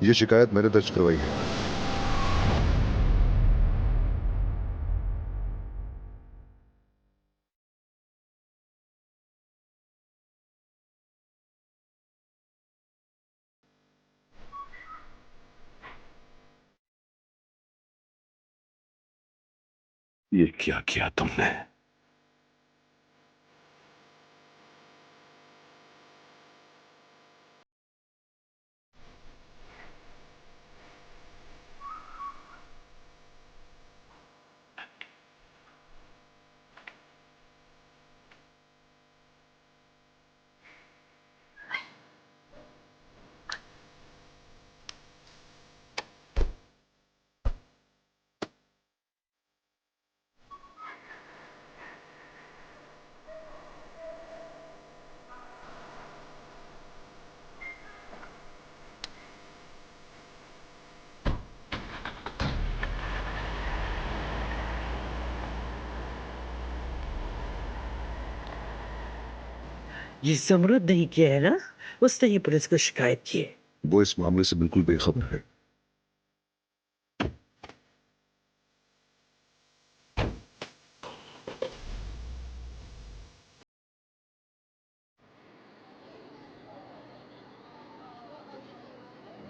ये शिकायत मैंने दर्ज करवाई है। ये क्या किया तुमने? ये जमरूद नहीं किया है ना? उसने ही पुलिस को शिकायत की है। वो इस मामले से बिल्कुल बेखबर है।